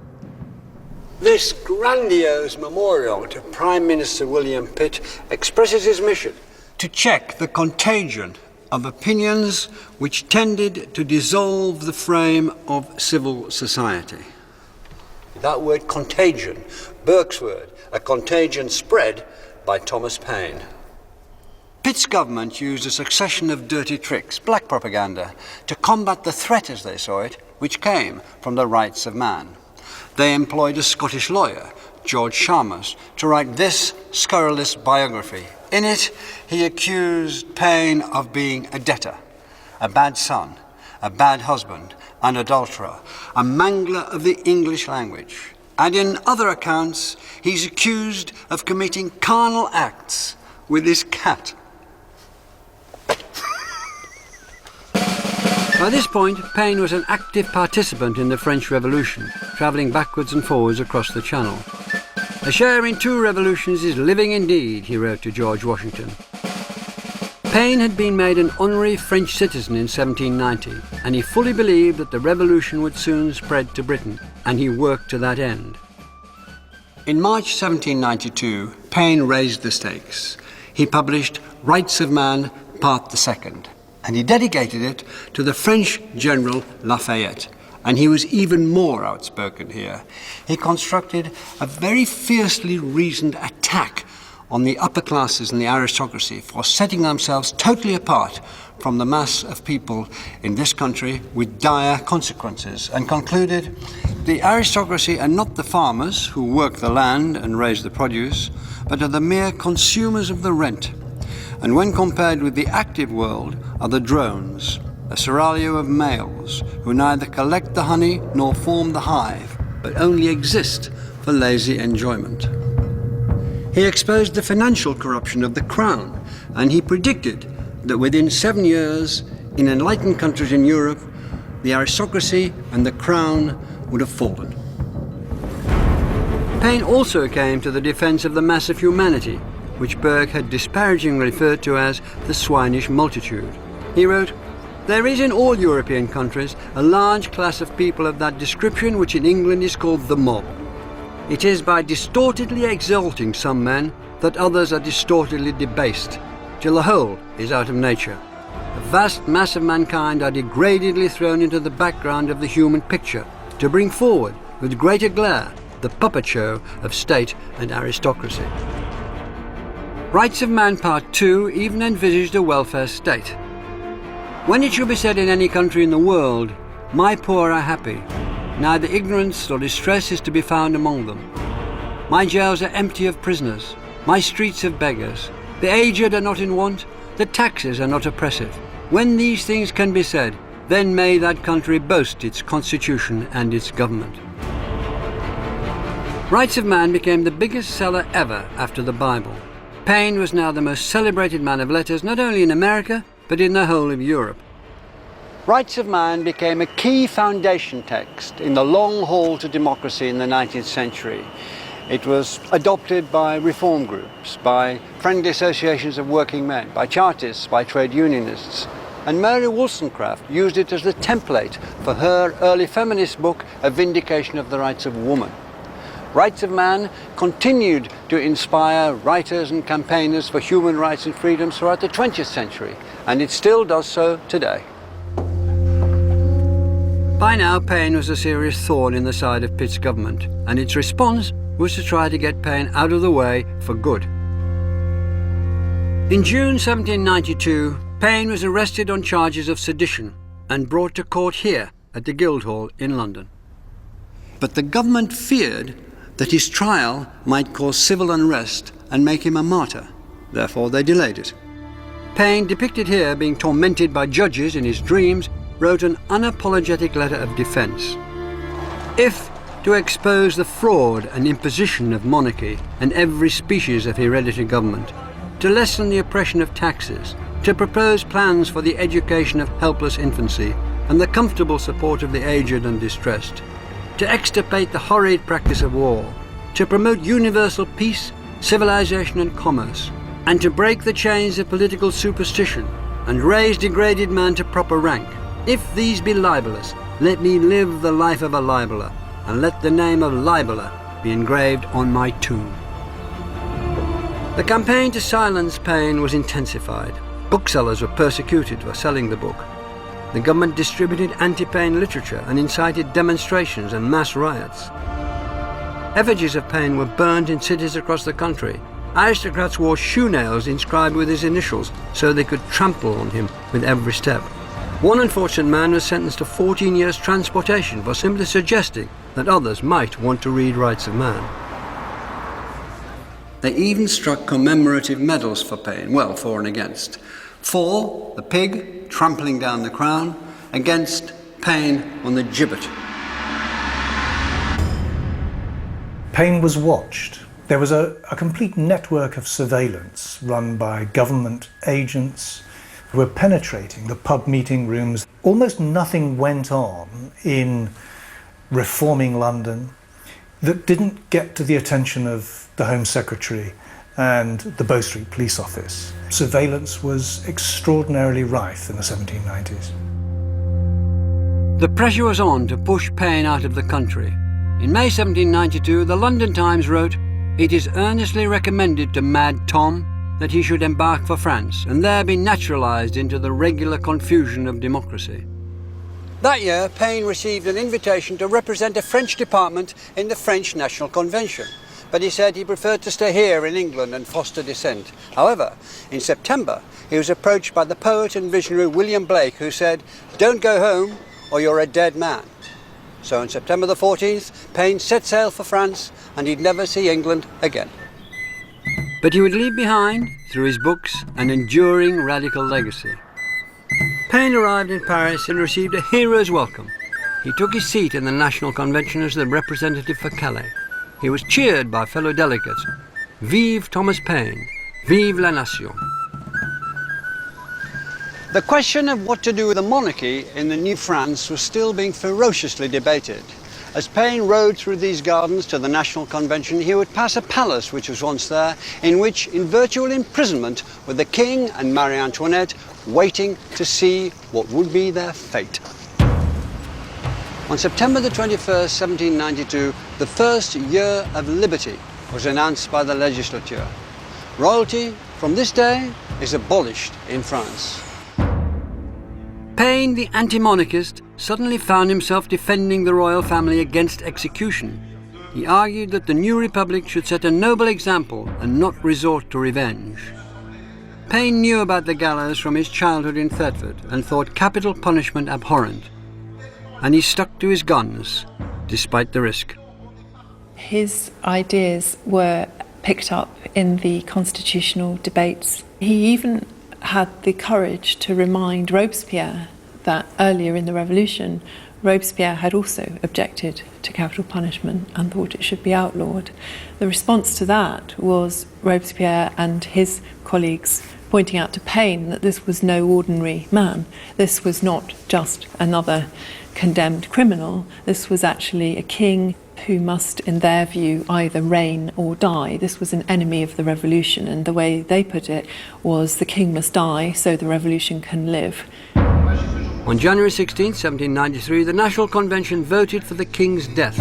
This grandiose memorial to Prime Minister William Pitt expresses his mission to check the contagion of opinions which tended to dissolve the frame of civil society. That word contagion, Burke's word, a contagion spread by Thomas Paine. Pitt's government used a succession of dirty tricks, black propaganda, to combat the threat, as they saw it, which came from the rights of man. They employed a Scottish lawyer, George Sharmas, to write this scurrilous biography. In it, he accused Paine of being a debtor, a bad son, a bad husband, an adulterer, a mangler of the English language. And in other accounts, he's accused of committing carnal acts with his cat. By this point, Paine was an active participant in the French Revolution, travelling backwards and forwards across the Channel. A share in 2 revolutions is living indeed, he wrote to George Washington. Paine had been made an honorary French citizen in 1790, and he fully believed that the revolution would soon spread to Britain, and he worked to that end. In March 1792, Paine raised the stakes. He published Rights of Man, Part II, and he dedicated it to the French General Lafayette. And he was even more outspoken here. He constructed a very fiercely reasoned attack on the upper classes and the aristocracy for setting themselves totally apart from the mass of people in this country with dire consequences, and concluded the aristocracy are not the farmers who work the land and raise the produce, but are the mere consumers of the rent. And when compared with the active world are the drones, a seraglio of males who neither collect the honey nor form the hive, but only exist for lazy enjoyment. He exposed the financial corruption of the crown, and he predicted that within 7 years, in enlightened countries in Europe, the aristocracy and the crown would have fallen. Paine also came to the defense of the mass of humanity, which Burke had disparagingly referred to as the swinish multitude. He wrote, "There is in all European countries a large class of people of that description which in England is called the mob. It is by distortedly exalting some men that others are distortedly debased, till the whole is out of nature. The vast mass of mankind are degradedly thrown into the background of the human picture, to bring forward with greater glare the puppet show of state and aristocracy." Rights of Man Part II even envisaged a welfare state. When it should be said in any country in the world, "My poor are happy," neither ignorance nor distress is to be found among them. "My jails are empty of prisoners, my streets of beggars. The aged are not in want, the taxes are not oppressive. When these things can be said, then may that country boast its constitution and its government." Rights of Man became the biggest seller ever after the Bible. Paine was now the most celebrated man of letters, not only in America, but in the whole of Europe. Rights of Man became a key foundation text in the long haul to democracy in the 19th century. It was adopted by reform groups, by friendly associations of working men, by Chartists, by trade unionists. And Mary Wollstonecraft used it as the template for her early feminist book, A Vindication of the Rights of Woman. Rights of Man continued to inspire writers and campaigners for human rights and freedoms throughout the 20th century, and it still does so today. By now, Paine was a serious thorn in the side of Pitt's government, and its response was to try to get Paine out of the way for good. In June 1792, Paine was arrested on charges of sedition and brought to court here at the Guildhall in London. But the government feared that his trial might cause civil unrest and make him a martyr. Therefore, they delayed it. Paine, depicted here being tormented by judges in his dreams, wrote an unapologetic letter of defense. If, to expose the fraud and imposition of monarchy and every species of hereditary government, to lessen the oppression of taxes, to propose plans for the education of helpless infancy and the comfortable support of the aged and distressed, to extirpate the horrid practice of war, to promote universal peace, civilization and commerce, and to break the chains of political superstition and raise degraded man to proper rank. If these be libelous, let me live the life of a libeller, and let the name of libeller be engraved on my tomb. The campaign to silence Paine was intensified. Booksellers were persecuted for selling the book. The government distributed anti-Paine literature and incited demonstrations and mass riots. Effigies of Paine were burned in cities across the country. Aristocrats wore shoe nails inscribed with his initials so they could trample on him with every step. One unfortunate man was sentenced to 14 years transportation for simply suggesting that others might want to read Rights of Man. They even struck commemorative medals for Paine, well, for and against. For the pig trampling down the crown, against Paine on the gibbet. Paine was watched. There was a complete network of surveillance run by government agents who were penetrating the pub meeting rooms. Almost nothing went on in reforming London that didn't get to the attention of the Home Secretary and the Bow Street Police Office. Surveillance was extraordinarily rife in the 1790s. The pressure was on to push Paine out of the country. In May 1792, the London Times wrote, "It is earnestly recommended to Mad Tom that he should embark for France and there be naturalised into the regular confusion of democracy." That year, Paine received an invitation to represent a French department in the French National Convention, but he said he preferred to stay here in England and foster dissent. However, in September, he was approached by the poet and visionary William Blake, who said, "Don't go home or you're a dead man." So on September the 14th, Paine set sail for France and he'd never see England again. But he would leave behind, through his books, an enduring radical legacy. Paine arrived in Paris and received a hero's welcome. He took his seat in the National Convention as the representative for Calais. He was cheered by fellow delegates. Vive Thomas Paine! Vive la nation! The question of what to do with the monarchy in the new France was still being ferociously debated. As Paine rode through these gardens to the National Convention, he would pass a palace which was once there, in which, in virtual imprisonment, were the King and Marie Antoinette, waiting to see what would be their fate. On September the 21st, 1792, the first year of liberty was announced by the legislature. Royalty, from this day, is abolished in France. Paine, the anti-monarchist, suddenly found himself defending the royal family against execution. He argued that the new republic should set a noble example and not resort to revenge. Paine knew about the gallows from his childhood in Thetford and thought capital punishment abhorrent. And he stuck to his guns, despite the risk. His ideas were picked up in the constitutional debates. He even had the courage to remind Robespierre that earlier in the revolution, Robespierre had also objected to capital punishment and thought it should be outlawed. The response to that was Robespierre and his colleagues pointing out to Paine that this was no ordinary man. This was not just another condemned criminal. This was actually a king who must, in their view, either reign or die. This was an enemy of the revolution, and the way they put it was the king must die so the revolution can live. On January 16, 1793, the National Convention voted for the king's death.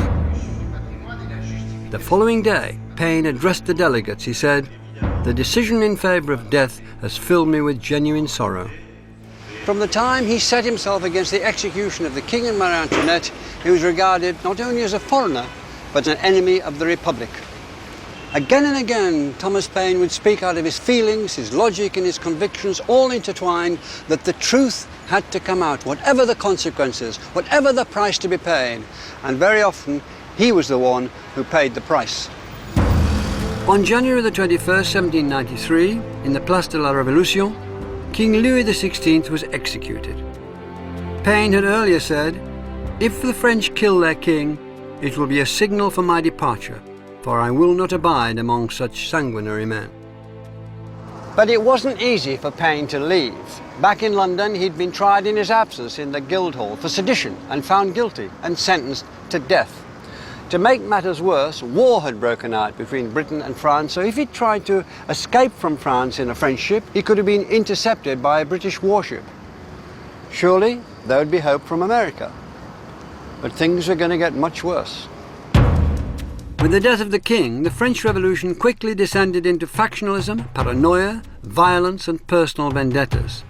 The following day, Paine addressed the delegates. He said, "The decision in favour of death has filled me with genuine sorrow." From the time he set himself against the execution of the King and Marie Antoinette, he was regarded not only as a foreigner, but an enemy of the Republic. Again and again, Thomas Paine would speak out of his feelings, his logic and his convictions, all intertwined, that the truth had to come out, whatever the consequences, whatever the price to be paid. And very often, he was the one who paid the price. On January the 21st, 1793, in the Place de la Révolution, King Louis XVI was executed. Paine had earlier said, "If the French kill their king, it will be a signal for my departure, for I will not abide among such sanguinary men. But it wasn't easy for Paine to leave. Back in London, he'd been tried in his absence in the Guildhall for sedition and found guilty and sentenced to death. To make matters worse, war had broken out between Britain and France, so if he tried to escape from France in a French ship, he could have been intercepted by a British warship. Surely, there would be hope from America. But things were going to get much worse. With the death of the king, the French Revolution quickly descended into factionalism, paranoia, violence and personal vendettas.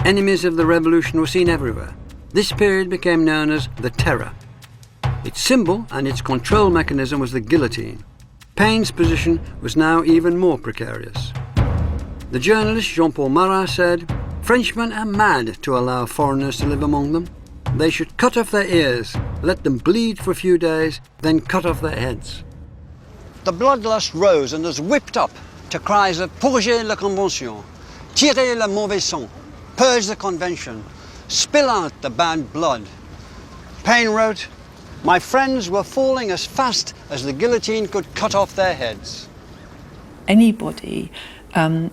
Enemies of the revolution were seen everywhere. This period became known as the Terror. Its symbol and its control mechanism was the guillotine. Paine's position was now even more precarious. The journalist Jean-Paul Marat said, "Frenchmen are mad to allow foreigners to live among them. They should cut off their ears, let them bleed for a few days, then cut off their heads." The bloodlust rose and was whipped up to cries of "Purgez la Convention," "Tirez le mauvais sang," "Purge the Convention," "Spill out the bad blood." Paine wrote, "My friends were falling as fast as the guillotine could cut off their heads." Anybody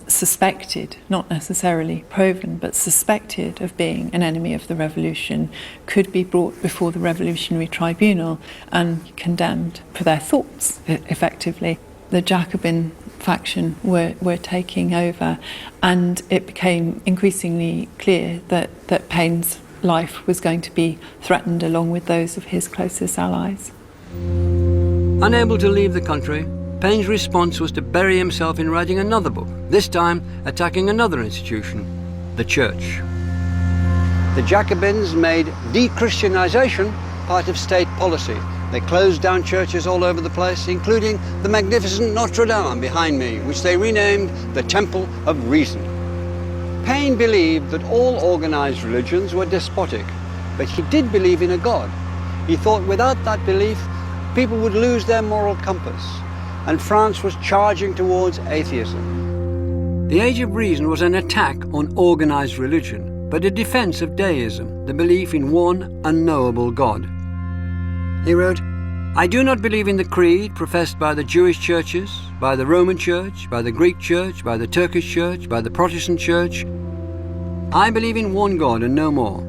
suspected, not necessarily proven, but suspected of being an enemy of the revolution could be brought before the Revolutionary Tribunal and condemned for their thoughts, effectively. The Jacobin faction were taking over, and it became increasingly clear that Paine's life was going to be threatened along with those of his closest allies. Unable to leave the country, Paine's response was to bury himself in writing another book, this time attacking another institution, the church. The Jacobins made de-Christianization part of state policy. They closed down churches all over the place, including the magnificent Notre Dame behind me, which they renamed the Temple of Reason. Paine believed that all organized religions were despotic, but he did believe in a God. He thought without that belief, people would lose their moral compass, and France was charging towards atheism. The Age of Reason was an attack on organized religion, but a defense of deism, the belief in one unknowable God. He wrote, "I do not believe in the creed professed by the Jewish churches, by the Roman Church, by the Greek Church, by the Turkish Church, by the Protestant Church. I believe in one God and no more.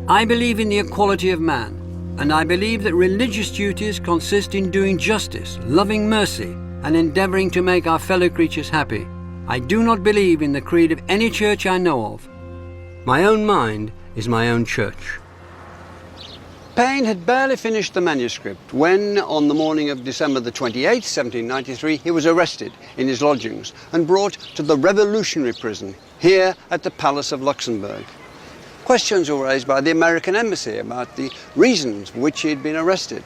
I believe in the equality of man, and I believe that religious duties consist in doing justice, loving mercy, and endeavouring to make our fellow creatures happy. I do not believe in the creed of any church I know of. My own mind is my own church." Paine had barely finished the manuscript when, on the morning of December the 28th, 1793, he was arrested in his lodgings and brought to the revolutionary prison here at the Palace of Luxembourg. Questions were raised by the American embassy about the reasons for which he had been arrested.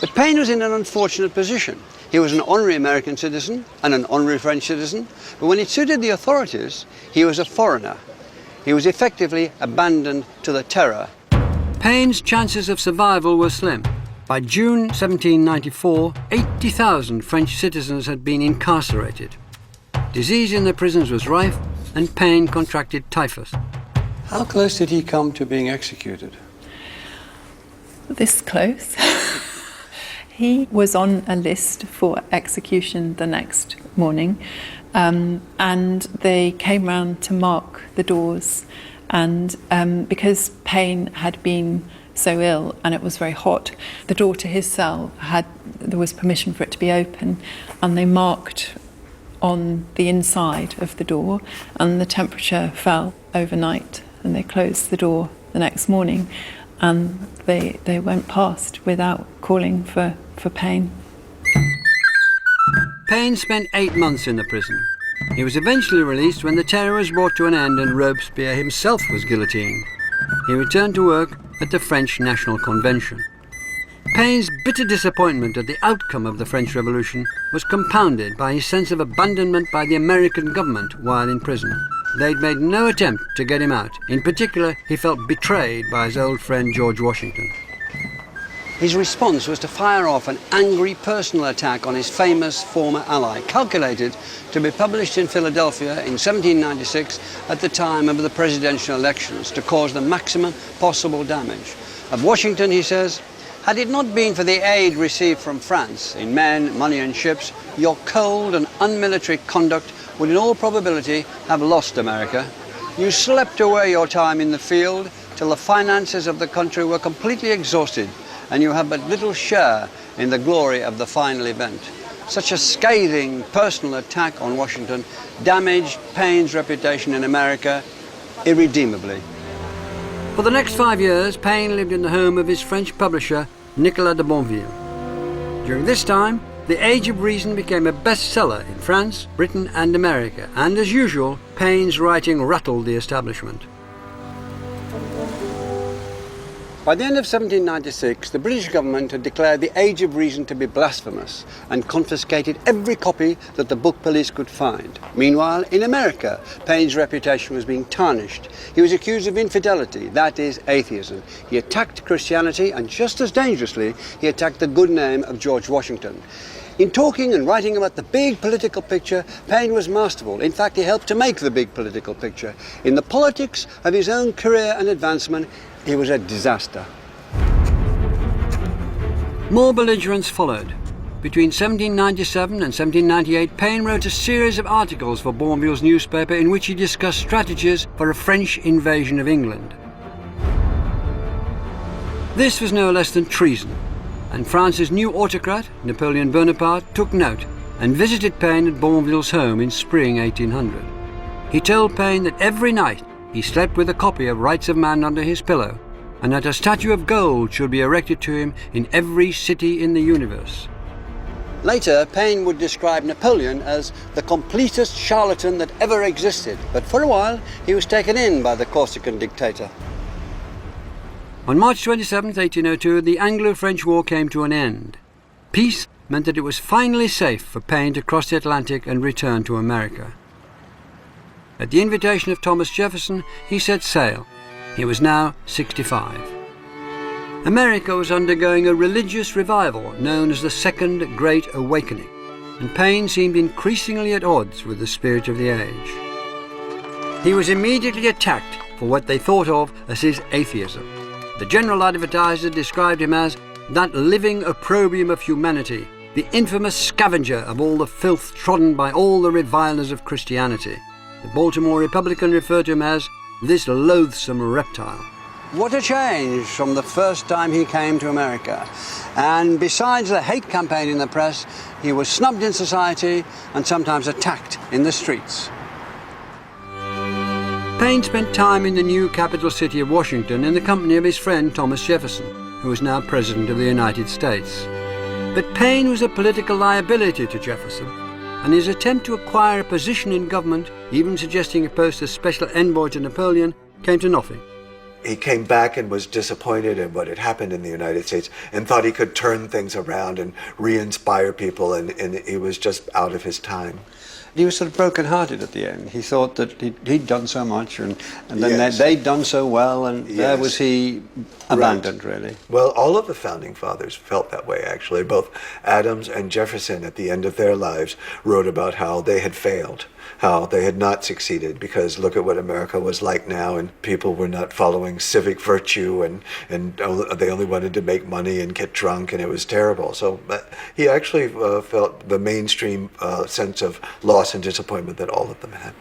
But Paine was in an unfortunate position. He was an honorary American citizen and an honorary French citizen, but when it suited the authorities, he was a foreigner. He was effectively abandoned to the terror. Paine's chances of survival were slim. By June 1794, 80,000 French citizens had been incarcerated. Disease in the prisons was rife, and Paine contracted typhus. How close did he come to being executed? This close. He was on a list for execution the next morning, and they came round to mark the doors. And because Paine had been so ill and it was very hot, the door to his cell there was permission for it to be open, and they marked on the inside of the door, and the temperature fell overnight, and they closed the door the next morning, and they went past without calling for Paine. Paine spent 8 months in the prison. He was eventually released when the terror was brought to an end and Robespierre himself was guillotined. He returned to work at the French National Convention. Paine's bitter disappointment at the outcome of the French Revolution was compounded by his sense of abandonment by the American government while in prison. They'd made no attempt to get him out. In particular, he felt betrayed by his old friend George Washington. His response was to fire off an angry personal attack on his famous former ally, calculated to be published in Philadelphia in 1796 at the time of the presidential elections to cause the maximum possible damage. Of Washington, he says, Had it not been for the aid received from France in men, money and ships, your cold and unmilitary conduct would in all probability have lost America. You slept away your time in the field till the finances of the country were completely exhausted, and you had but little share in the glory of the final event. Such a scathing personal attack on Washington damaged Paine's reputation in America irredeemably. For the next 5 years, Paine lived in the home of his French publisher, Nicolas de Bonville. During this time, The Age of Reason became a bestseller in France, Britain and America, and as usual, Paine's writing rattled the establishment. By the end of 1796, the British government had declared The Age of Reason to be blasphemous and confiscated every copy that the book police could find. Meanwhile, in America, Paine's reputation was being tarnished. He was accused of infidelity, that is, atheism. He attacked Christianity, and just as dangerously, he attacked the good name of George Washington. In talking and writing about the big political picture, Paine was masterful. In fact, he helped to make the big political picture. In the politics of his own career and advancement, he was a disaster. More belligerents followed. Between 1797 and 1798, Paine wrote a series of articles for Bournville's newspaper in which he discussed strategies for a French invasion of England. This was no less than treason, and France's new autocrat, Napoleon Bonaparte, took note and visited Paine at Bournville's home in spring 1800. He told Paine that every night he slept with a copy of Rights of Man under his pillow, and that a statue of gold should be erected to him in every city in the universe. Later, Paine would describe Napoleon as the completest charlatan that ever existed, but for a while he was taken in by the Corsican dictator. On March 27, 1802, the Anglo-French War came to an end. Peace meant that it was finally safe for Paine to cross the Atlantic and return to America. At the invitation of Thomas Jefferson, he set sail. He was now 65. America was undergoing a religious revival known as the Second Great Awakening, and Paine seemed increasingly at odds with the spirit of the age. He was immediately attacked for what they thought of as his atheism. The General Advertiser described him as that living opprobrium of humanity, the infamous scavenger of all the filth trodden by all the revilers of Christianity. The Baltimore Republican referred to him as this loathsome reptile. What a change from the first time he came to America. And besides the hate campaign in the press, he was snubbed in society and sometimes attacked in the streets. Paine spent time in the new capital city of Washington in the company of his friend Thomas Jefferson, who was now President of the United States. But Paine was a political liability to Jefferson, and his attempt to acquire a position in government, even suggesting a post as special envoy to Napoleon, came to nothing. He came back and was disappointed in what had happened in the United States and thought he could turn things around and re-inspire people, and he was just out of his time. He was sort of broken-hearted at the end. He thought that he'd done so much, and then Yes. they'd done so well, and there Yes. was he abandoned, Right. really. Well, all of the founding fathers felt that way, actually. Both Adams and Jefferson, at the end of their lives, wrote about how they had failed, how they had not succeeded, because look at what America was like now, and people were not following civic virtue, and they only wanted to make money and get drunk, and it was terrible. So he actually felt the mainstream sense of loss and disappointment that all of them had.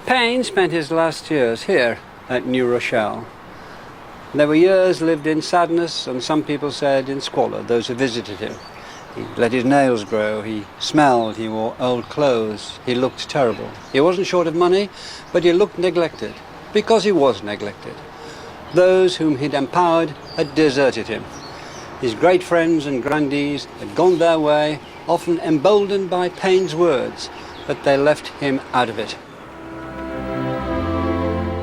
Paine spent his last years here at New Rochelle. There were years lived in sadness, and some people said in squalor, those who visited him. He let his nails grow, he smelled, he wore old clothes, he looked terrible. He wasn't short of money, but he looked neglected, because he was neglected. Those whom he'd empowered had deserted him. His great friends and grandees had gone their way, often emboldened by Paine's words, but they left him out of it.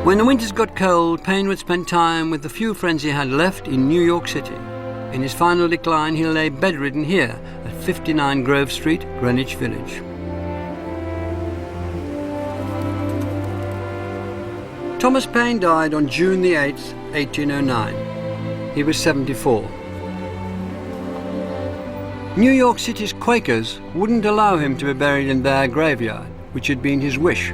When the winters got cold, Paine would spend time with the few friends he had left in New York City. In his final decline, he lay bedridden here at 59 Grove Street, Greenwich Village. Thomas Paine died on June the 8th, 1809. He was 74. New York City's Quakers wouldn't allow him to be buried in their graveyard, which had been his wish,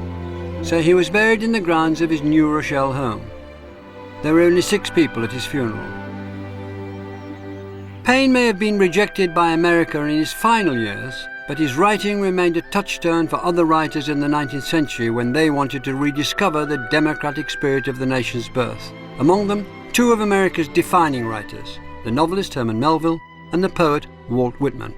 so he was buried in the grounds of his New Rochelle home. There were only 6 people at his funeral. Paine may have been rejected by America in his final years, but his writing remained a touchstone for other writers in the 19th century when they wanted to rediscover the democratic spirit of the nation's birth. Among them, 2 of America's defining writers, the novelist Herman Melville and the poet Walt Whitman.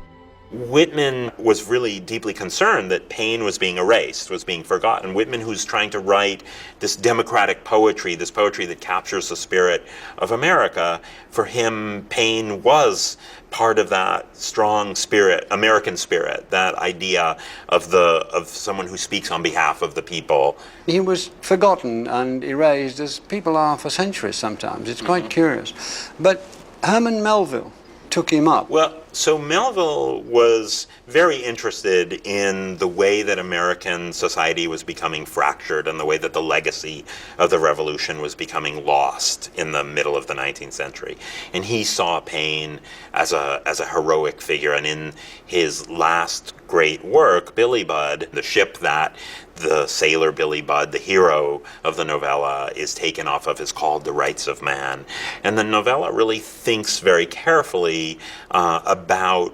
Whitman was really deeply concerned that Paine was being erased, was being forgotten. Whitman, who's trying to write this democratic poetry, this poetry that captures the spirit of America, for him, Paine was part of that strong spirit, American spirit, that idea of someone who speaks on behalf of the people. He was forgotten and erased, as people are for centuries sometimes. It's quite curious. But Herman Melville took him up. Well, so Melville was very interested in the way that American society was becoming fractured and the way that the legacy of the Revolution was becoming lost in the middle of the 19th century. And he saw Paine as a heroic figure. And in his last great work, Billy Budd, the ship that the sailor Billy Budd, the hero of the novella, is taken off of, is called The Rights of Man. And the novella really thinks very carefully about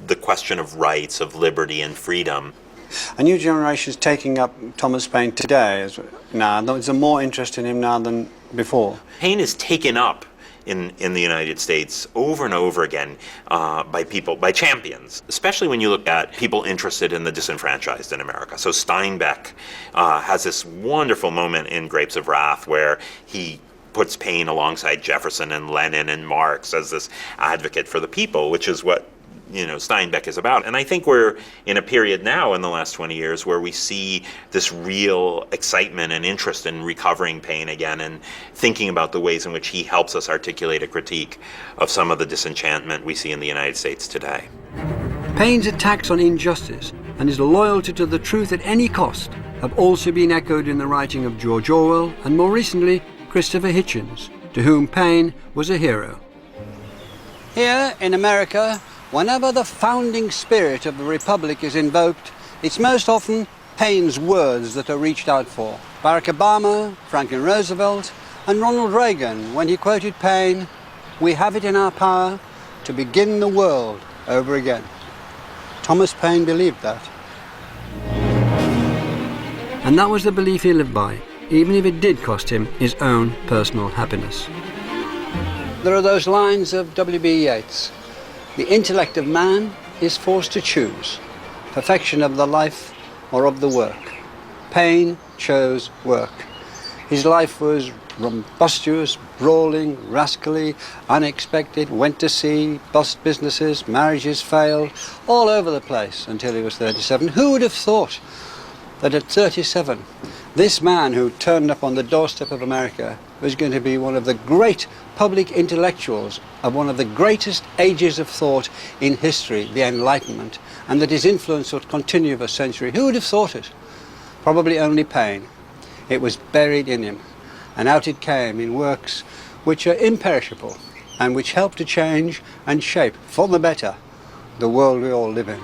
the question of rights, of liberty and freedom. A new generation is taking up Thomas Paine today. Now, there's more interest in him now than before. Paine is taken up in the United States over and over again by people, by champions, especially when you look at people interested in the disenfranchised in America. So Steinbeck has this wonderful moment in Grapes of Wrath where he puts Paine alongside Jefferson and Lenin and Marx as this advocate for the people, which is what Steinbeck is about. And I think we're in a period now in the last 20 years where we see this real excitement and interest in recovering Paine again and thinking about the ways in which he helps us articulate a critique of some of the disenchantment we see in the United States today. Paine's attacks on injustice and his loyalty to the truth at any cost have also been echoed in the writing of George Orwell and, more recently, Christopher Hitchens, to whom Paine was a hero. Here in America, whenever the founding spirit of the Republic is invoked, it's most often Paine's words that are reached out for. Barack Obama, Franklin Roosevelt, and Ronald Reagan, when he quoted Paine, "We have it in our power to begin the world over again." Thomas Paine believed that. And that was the belief he lived by, even if it did cost him his own personal happiness. There are those lines of W.B. Yeats. The intellect of man is forced to choose, perfection of the life or of the work. Paine chose work. His life was rumbustious, brawling, rascally, unexpected, went to sea, bust businesses, marriages failed, all over the place until he was 37. Who would have thought that at 37, this man who turned up on the doorstep of America was going to be one of the great public intellectuals of one of the greatest ages of thought in history, the Enlightenment, and that his influence would continue for a century? Who would have thought it? Probably only Paine. It was buried in him, and out it came in works which are imperishable and which help to change and shape, for the better, the world we all live in.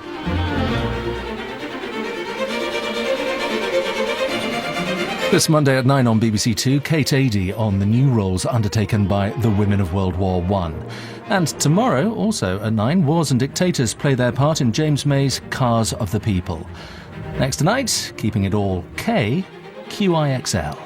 This Monday at 9 on BBC Two, Kate Adie on the new roles undertaken by the women of World War I. And tomorrow, also at 9, Wars and Dictators play their part in James May's Cars of the People. Next tonight, keeping it all K, QIXL.